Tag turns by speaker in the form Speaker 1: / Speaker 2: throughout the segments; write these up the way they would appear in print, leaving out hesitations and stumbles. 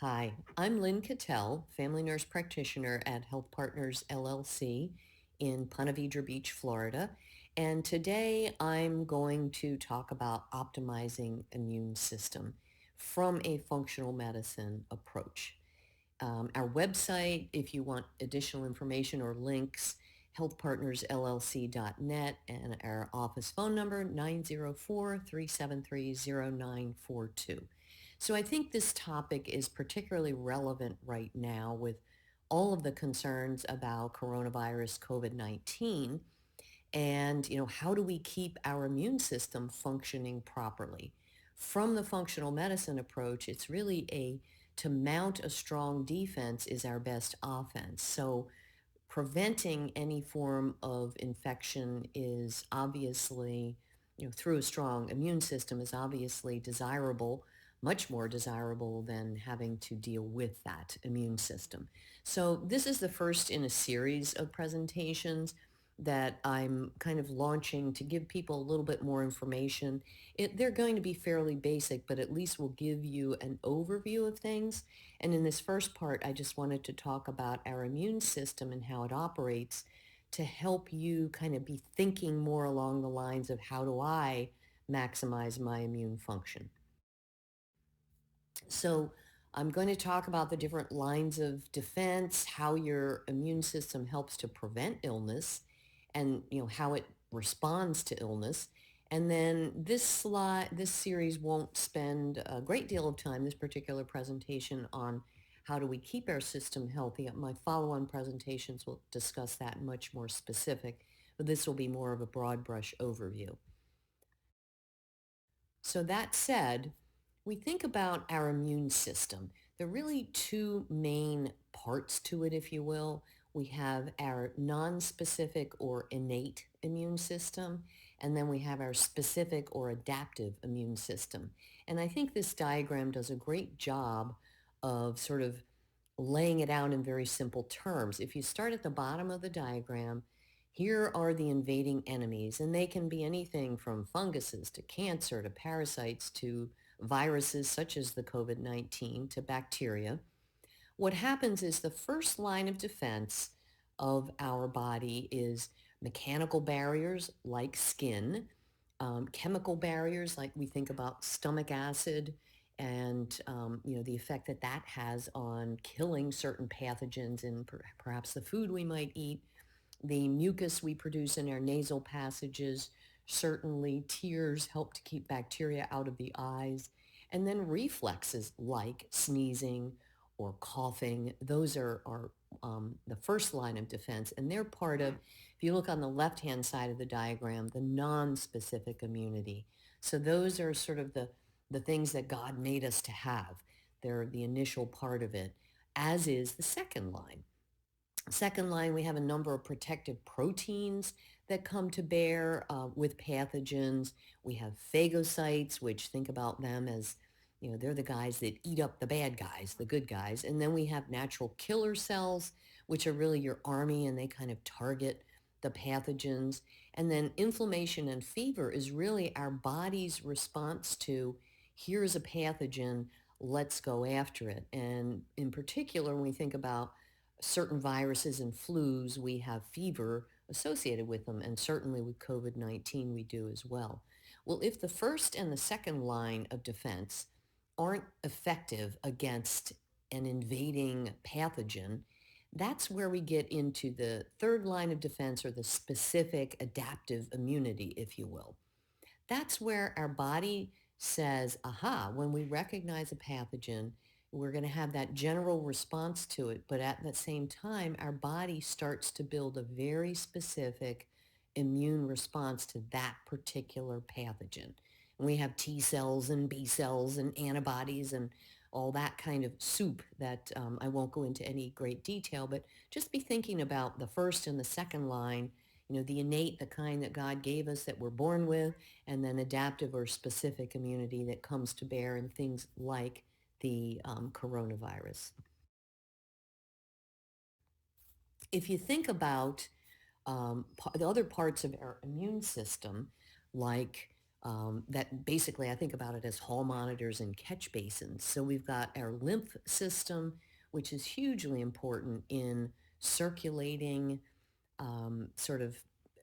Speaker 1: Hi, I'm Lynn Kettell, family nurse practitioner at Health Partners LLC in Ponte Vedra Beach, Florida. And today I'm going to talk about optimizing immune system from a functional medicine approach. Our website, if you want additional information or links, healthpartnersllc.net, and our office phone number, 904-373-0942. So I think this topic is particularly relevant right now with all of the concerns about coronavirus COVID-19 and, how do we keep our immune system functioning properly? From the functional medicine approach, it's really to mount a strong defense is our best offense. So preventing any form of infection is obviously, through a strong immune system is obviously desirable, much more desirable than having to deal with that immune system. So this is the first in a series of presentations that I'm kind of launching to give people a little bit more information. They're going to be fairly basic, but at least will give you an overview of things. And in this first part, I just wanted to talk about our immune system and how it operates to help you kind of be thinking more along the lines of how do I maximize my immune function. So I'm going to talk about the different lines of defense, how your immune system helps to prevent illness, and how it responds to illness. And then this series won't spend a great deal of time, this particular presentation, on how do we keep our system healthy. My follow-on presentations will discuss that much more specific, but this will be more of a broad brush overview. So that said, we think about our immune system. There are really two main parts to it, if you will. We have our nonspecific or innate immune system, and then we have our specific or adaptive immune system. And I think this diagram does a great job of sort of laying it out in very simple terms. If you start at the bottom of the diagram, here are the invading enemies, and they can be anything from funguses to cancer to parasites to viruses such as the COVID-19 to bacteria. What happens is the first line of defense of our body is mechanical barriers like skin, chemical barriers like we think about stomach acid and the effect that that has on killing certain pathogens in perhaps the food we might eat, the mucus we produce in our nasal passages. Certainly tears help to keep bacteria out of the eyes. And then reflexes like sneezing or coughing, those are the first line of defense. And they're part of, if you look on the left-hand side of the diagram, the non-specific immunity. So those are sort of the things that God made us to have. They're the initial part of it, as is the second line. Second line, we have a number of protective proteins that come to bear with pathogens. We have phagocytes, which think about them as, they're the guys that eat up the bad guys, the good guys. And then we have natural killer cells, which are really your army, and they kind of target the pathogens. And then inflammation and fever is really our body's response to, here's a pathogen, let's go after it. And in particular, when we think about certain viruses and flus, we have fever associated with them, and certainly with COVID-19 we do as well. Well, if the first and the second line of defense aren't effective against an invading pathogen, that's where we get into the third line of defense, or the specific adaptive immunity, if you will. That's where our body says, aha, when we recognize a pathogen, we're going to have that general response to it, but at the same time, our body starts to build a very specific immune response to that particular pathogen. And we have T cells and B cells and antibodies and all that kind of soup that I won't go into any great detail, but just be thinking about the first and the second line, the innate, the kind that God gave us that we're born with, and then adaptive or specific immunity that comes to bear in things like the coronavirus. If you think about the other parts of our immune system, like that basically I think about it as hall monitors and catch basins. So we've got our lymph system, which is hugely important in circulating sort of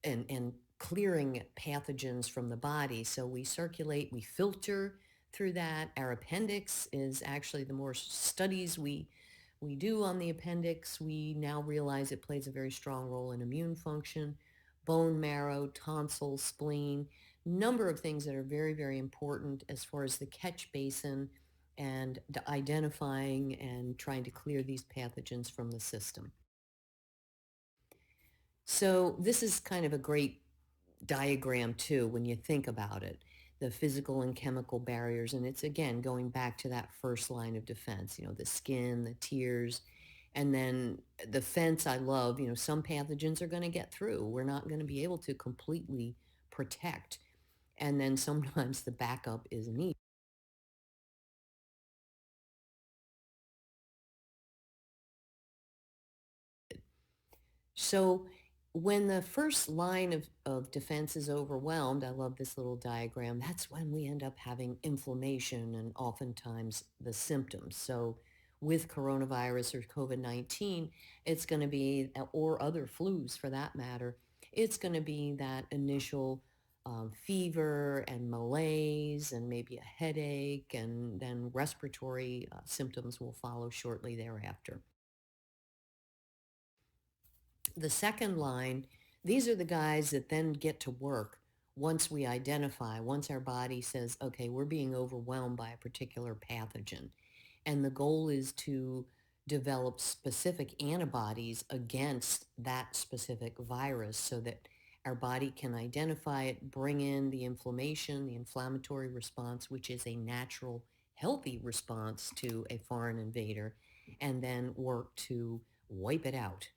Speaker 1: and clearing pathogens from the body. So we circulate, we filter through that. Our appendix is actually the more studies we do on the appendix, we now realize it plays a very strong role in immune function, bone marrow, tonsils, spleen, number of things that are very, very important as far as the catch basin and identifying and trying to clear these pathogens from the system. So this is kind of a great diagram too when you think about it, the physical and chemical barriers. And it's again going back to that first line of defense, the skin, the tears, and then the fence. I love, some pathogens are going to get through. We're not going to be able to completely protect. And then sometimes the backup is needed. So when the first line of defense is overwhelmed, I love this little diagram, that's when we end up having inflammation and oftentimes the symptoms. So with coronavirus or COVID-19, it's going to be, or other flus for that matter, it's going to be that initial fever and malaise and maybe a headache, and then respiratory symptoms will follow shortly thereafter. The second line, these are the guys that then get to work once we identify, once our body says, okay, we're being overwhelmed by a particular pathogen. And the goal is to develop specific antibodies against that specific virus so that our body can identify it, bring in the inflammation, the inflammatory response, which is a natural, healthy response to a foreign invader, and then work to wipe it out.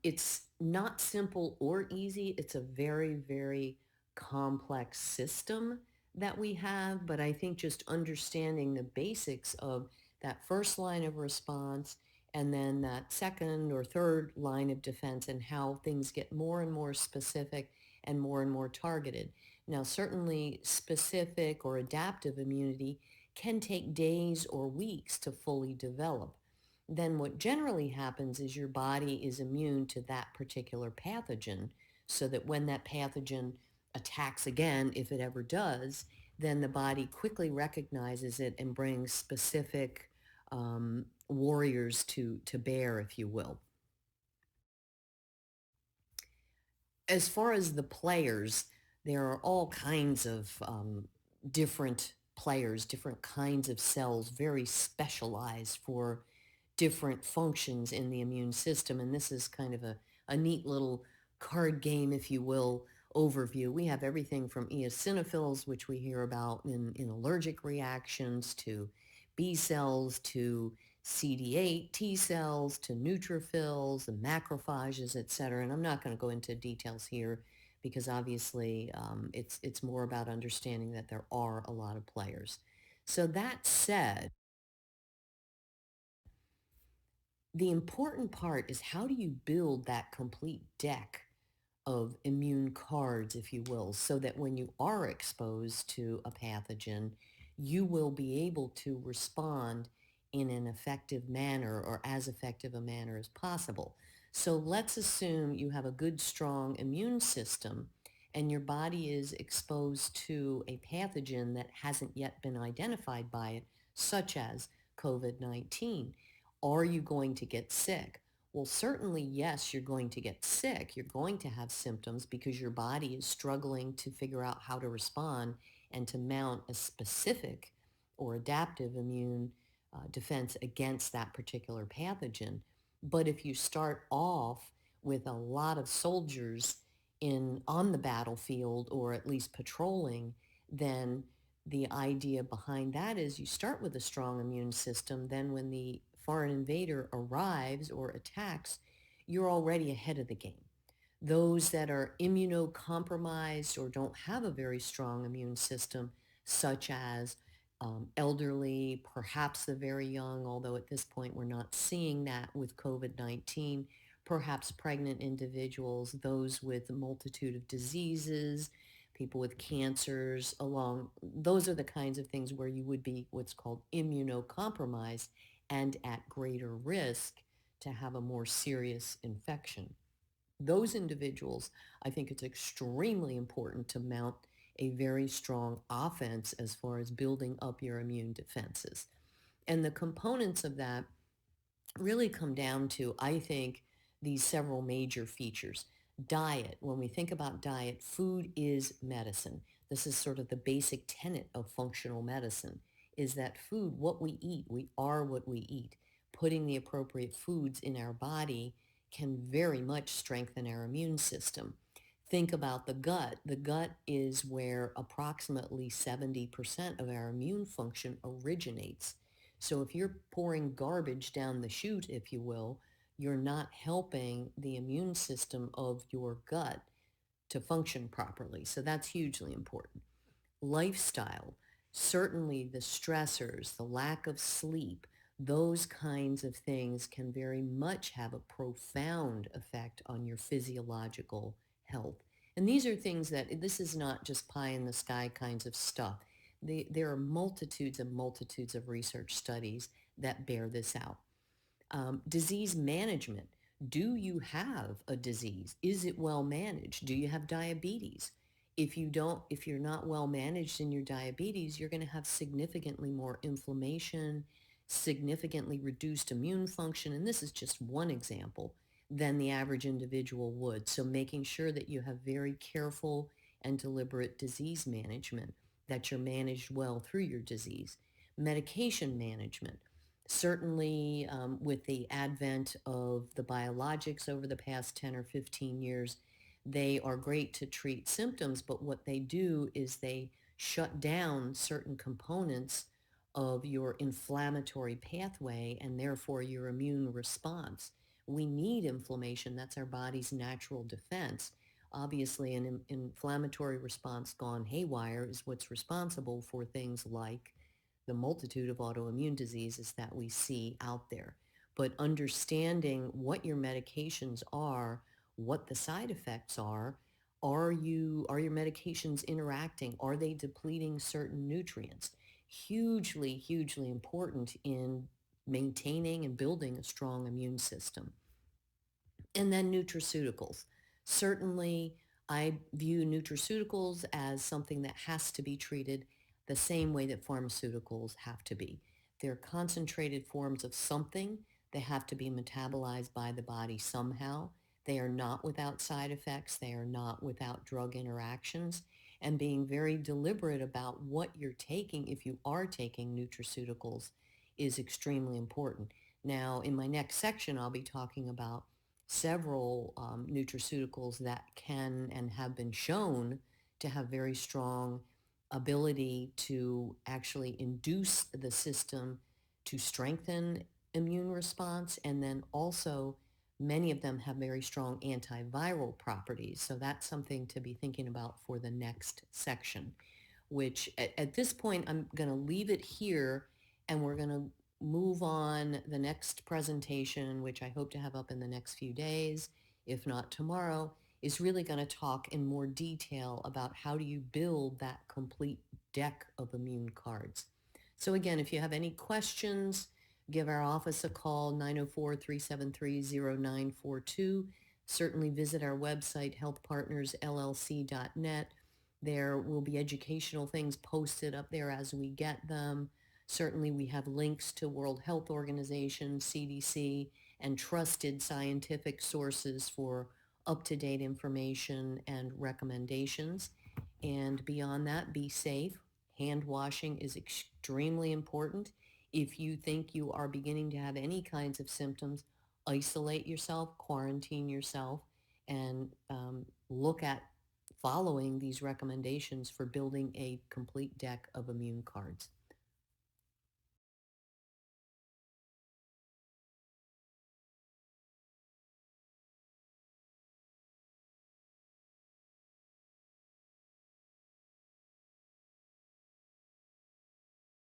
Speaker 1: It's not simple or easy. It's a very, very complex system that we have, but I think just understanding the basics of that first line of response and then that second or third line of defense and how things get more and more specific and more targeted. Now, certainly specific or adaptive immunity can take days or weeks to fully develop. Then what generally happens is your body is immune to that particular pathogen, so that when that pathogen attacks again, if it ever does, then the body quickly recognizes it and brings specific warriors to bear, if you will. As far as the players, there are all kinds of different players, different kinds of cells, very specialized for different functions in the immune system. And this is kind of a neat little card game, if you will, overview. We have everything from eosinophils, which we hear about in allergic reactions, to B cells, to CD8 T cells, to neutrophils and macrophages, et cetera. And I'm not going to go into details here because obviously it's more about understanding that there are a lot of players. So that said, the important part is how do you build that complete deck of immune cards, if you will, so that when you are exposed to a pathogen, you will be able to respond in an effective manner or as effective a manner as possible. So let's assume you have a good, strong immune system and your body is exposed to a pathogen that hasn't yet been identified by it, such as COVID-19. Are you going to get sick? Well, certainly, yes, you're going to get sick. You're going to have symptoms because your body is struggling to figure out how to respond and to mount a specific or adaptive immune defense against that particular pathogen. But if you start off with a lot of soldiers on the battlefield or at least patrolling, then the idea behind that is you start with a strong immune system. Then when the foreign invader arrives or attacks, you're already ahead of the game. Those that are immunocompromised or don't have a very strong immune system, such as elderly, perhaps the very young, although at this point we're not seeing that with COVID-19, perhaps pregnant individuals, those with a multitude of diseases, people with cancers, along those are the kinds of things where you would be what's called immunocompromised and at greater risk to have a more serious infection. Those individuals, I think it's extremely important to mount a very strong offense as far as building up your immune defenses. And the components of that really come down to, I think, these several major features. Diet, when we think about diet, food is medicine. This is sort of the basic tenet of functional medicine, is that food, what we eat, we are what we eat. Putting the appropriate foods in our body can very much strengthen our immune system. Think about the gut. The gut is where approximately 70% of our immune function originates. So if you're pouring garbage down the chute, if you will, you're not helping the immune system of your gut to function properly. So that's hugely important. Lifestyle, certainly the stressors, the lack of sleep, those kinds of things can very much have a profound effect on your physiological health. And these are things that, this is not just pie in the sky kinds of stuff. There are multitudes and multitudes of research studies that bear this out. Disease management. Do you have a disease? Is it well managed? Do you have diabetes? If you're not well managed in your diabetes, you're going to have significantly more inflammation, significantly reduced immune function, and this is just one example, than the average individual would. So making sure that you have very careful and deliberate disease management, that you're managed well through your disease. Medication management. Certainly, with the advent of the biologics over the past 10 or 15 years, they are great to treat symptoms, but what they do is they shut down certain components of your inflammatory pathway and therefore your immune response. We need inflammation. That's our body's natural defense. Obviously, an inflammatory response gone haywire is what's responsible for things like the multitude of autoimmune diseases that we see out there. But understanding what your medications are, what the side effects are your medications interacting? Are they depleting certain nutrients? Hugely, hugely important in maintaining and building a strong immune system. And then nutraceuticals. Certainly, I view nutraceuticals as something that has to be treated the same way that pharmaceuticals have to be. They're concentrated forms of something. They have to be metabolized by the body somehow. They are not without side effects. They are not without drug interactions. And being very deliberate about what you're taking, if you are taking nutraceuticals, is extremely important. Now, in my next section, I'll be talking about several nutraceuticals that can and have been shown to have very strong ability to actually induce the system to strengthen immune response, and then also many of them have very strong antiviral properties. So that's something to be thinking about for the next section, which at this point I'm going to leave it here, and we're going to move on. The next presentation, which I hope to have up in the next few days, if not tomorrow, is really going to talk in more detail about how do you build that complete deck of immune cards. So again, if you have any questions, give our office a call, 904-373-0942. Certainly visit our website, healthpartnersllc.net. There will be educational things posted up there as we get them. Certainly we have links to World Health Organization, CDC, and trusted scientific sources for up-to-date information and recommendations. And beyond that, be safe. Hand washing is extremely important. If you think you are beginning to have any kinds of symptoms, isolate yourself, quarantine yourself, and look at following these recommendations for building a complete deck of immune cards.